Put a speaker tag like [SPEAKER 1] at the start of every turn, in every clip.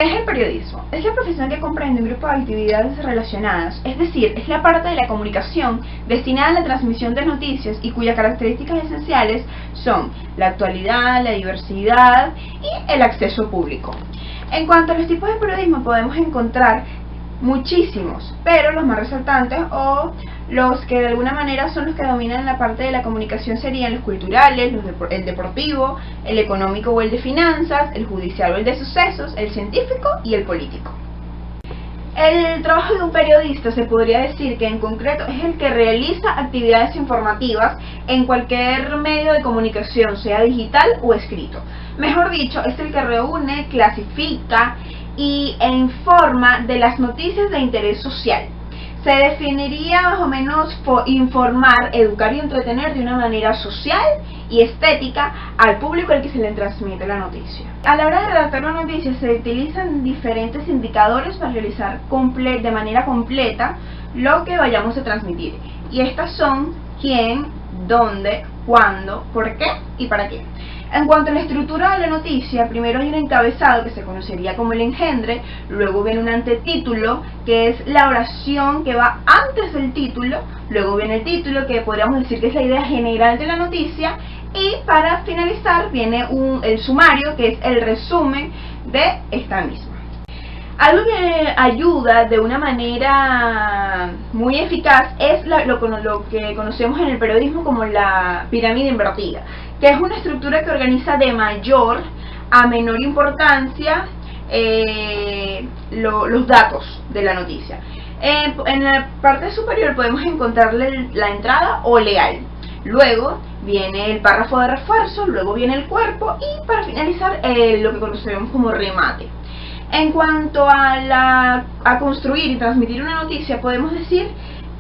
[SPEAKER 1] ¿Qué es el periodismo? Es la profesión que comprende un grupo de actividades relacionadas, es decir, es la parte de la comunicación destinada a la transmisión de noticias y cuyas características esenciales son la actualidad, la diversidad y el acceso público. En cuanto a los tipos de periodismo podemos encontrar muchísimos, pero los más resaltantes o los que de alguna manera son los que dominan la parte de la comunicación serían los culturales, el deportivo, el económico o el de finanzas, el judicial o el de sucesos, el científico y el político. El trabajo de un periodista se podría decir que en concreto es el que realiza actividades informativas en cualquier medio de comunicación, sea digital o escrito. Mejor dicho, es el que reúne, clasifica e informa de las noticias de interés social. Se definiría más o menos informar, educar y entretener de una manera social y estética al público al que se le transmite la noticia. A la hora de redactar la noticia se utilizan diferentes indicadores para realizar de manera completa lo que vayamos a transmitir. Y estas son quién, dónde, cuándo, por qué y para qué. En cuanto a la estructura de la noticia, primero hay un encabezado que se conocería como el engendre, luego viene un antetítulo que es la oración que va antes del título, luego viene el título que podríamos decir que es la idea general de la noticia y para finalizar viene el sumario que es el resumen de esta misma. Algo que ayuda de una manera muy eficaz es lo que conocemos en el periodismo como la pirámide invertida, que es una estructura que organiza de mayor a menor importancia los datos de la noticia. En la parte superior podemos encontrar la entrada o leal, luego viene el párrafo de refuerzo, luego viene el cuerpo y para finalizar lo que conocemos como remate. En cuanto a construir y transmitir una noticia, podemos decir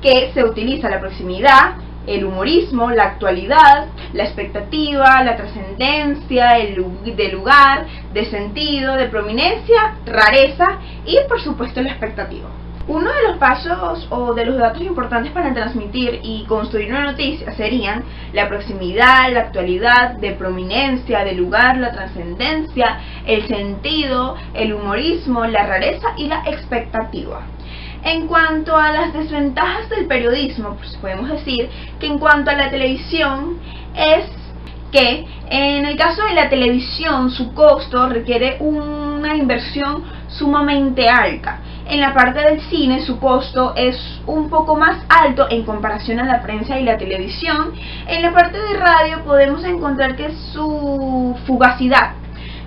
[SPEAKER 1] que se utiliza la proximidad, el humorismo, la actualidad, la expectativa, la trascendencia, de lugar, de sentido, de prominencia, rareza y por supuesto la expectativa. Uno de los pasos o de los datos importantes para transmitir y construir una noticia serían la proximidad, la actualidad, de prominencia, de lugar, la trascendencia, el sentido, el humorismo, la rareza y la expectativa. En cuanto a las desventajas del periodismo, pues podemos decir que en cuanto a la televisión es que en el caso de la televisión su costo requiere una inversión sumamente alta. En la parte del cine su costo es un poco más alto en comparación a la prensa y la televisión. En la parte de radio podemos encontrar que su fugacidad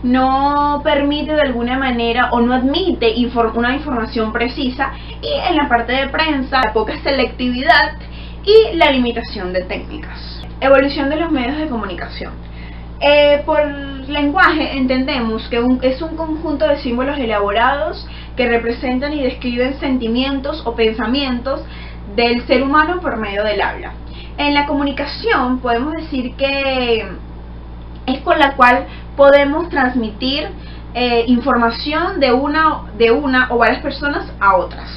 [SPEAKER 1] no permite de alguna manera o no admite una información precisa, y en la parte de prensa la poca selectividad y la limitación de técnicas. Evolución de los medios de comunicación. Por lenguaje entendemos que es un conjunto de símbolos elaborados que representan y describen sentimientos o pensamientos del ser humano por medio del habla. En la comunicación podemos decir que es con la cual podemos transmitir información de una o varias personas a otras.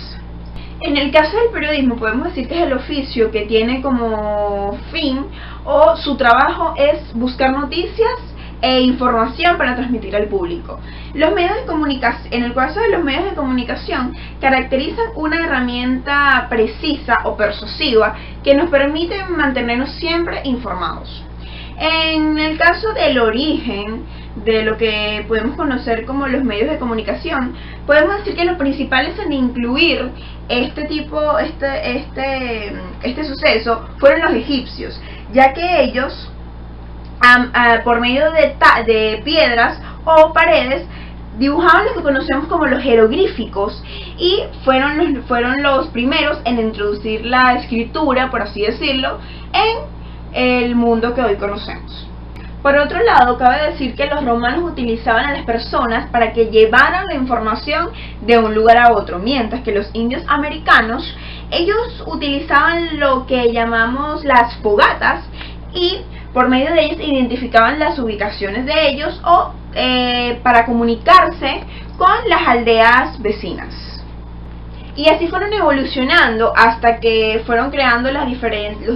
[SPEAKER 1] En el caso del periodismo podemos decir que es el oficio que tiene como fin o su trabajo es buscar noticias e información para transmitir al público. Los medios de comunicación, en el caso de los medios de comunicación, caracterizan una herramienta precisa o persuasiva que nos permite mantenernos siempre informados. En el caso del origen de lo que podemos conocer como los medios de comunicación, podemos decir que los principales en incluir este suceso fueron los egipcios, ya que ellos por medio de piedras o paredes dibujaban lo que conocemos como los jeroglíficos y fueron los primeros en introducir la escritura, por así decirlo, en el mundo que hoy conocemos. Por otro lado, cabe decir que los romanos utilizaban a las personas para que llevaran la información de un lugar a otro, mientras que los indios americanos, ellos utilizaban lo que llamamos las fogatas y por medio de ellas identificaban las ubicaciones de ellos o para comunicarse con las aldeas vecinas. Y así fueron evolucionando hasta que fueron creando los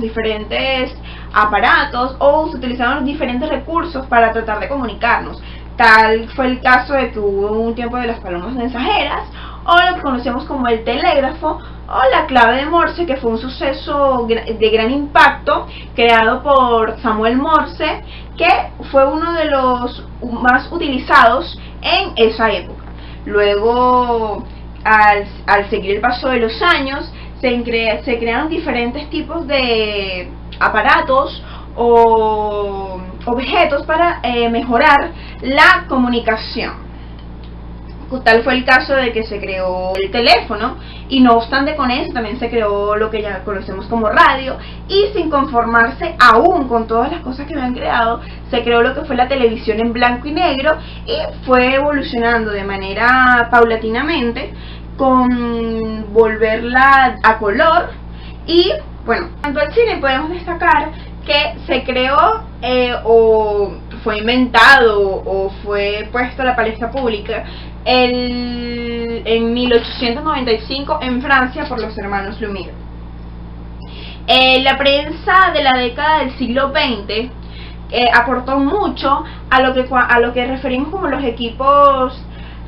[SPEAKER 1] diferentes aparatos o se utilizaban los diferentes recursos para tratar de comunicarnos. Tal fue el caso de que hubo un tiempo de las palomas mensajeras, o lo que conocemos como el telégrafo, o la clave de Morse, que fue un suceso de gran impacto creado por Samuel Morse, que fue uno de los más utilizados en esa época. Luego, al seguir el paso de los años, se crearon diferentes tipos de aparatos o objetos para mejorar la comunicación. Tal fue el caso de que se creó el teléfono, y no obstante con eso también se creó lo que ya conocemos como radio, y sin conformarse aún con todas las cosas que habían creado, se creó lo que fue la televisión en blanco y negro, y fue evolucionando de manera paulatinamente con volverla a color. Y bueno, en cuanto al cine podemos destacar que se creó o fue inventado o fue puesto a la palestra pública en 1895 en Francia por los hermanos Lumière. La prensa de la década del siglo XX aportó mucho a lo que referimos como los equipos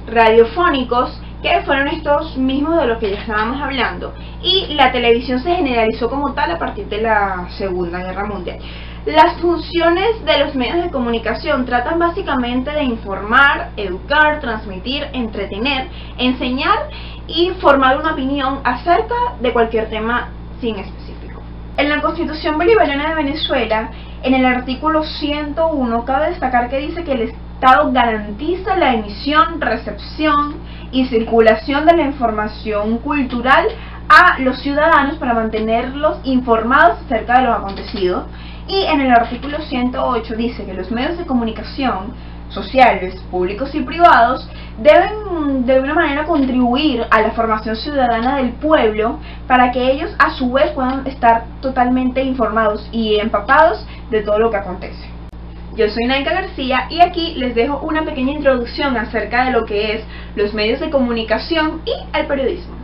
[SPEAKER 1] radiofónicos, que fueron estos mismos de los que ya estábamos hablando, y la televisión se generalizó como tal a partir de la Segunda Guerra Mundial. Las funciones de los medios de comunicación tratan básicamente de informar, educar, transmitir, entretener, enseñar y formar una opinión acerca de cualquier tema sin específico. En la Constitución Bolivariana de Venezuela, en el artículo 101, cabe destacar que dice que el Estado garantiza la emisión, recepción y circulación de la información cultural a los ciudadanos para mantenerlos informados acerca de lo acontecido. Y en el artículo 108 dice que los medios de comunicación sociales, públicos y privados deben de alguna manera contribuir a la formación ciudadana del pueblo para que ellos a su vez puedan estar totalmente informados y empapados de todo lo que acontece. Yo soy Naika García y aquí les dejo una pequeña introducción acerca de lo que es los medios de comunicación y el periodismo.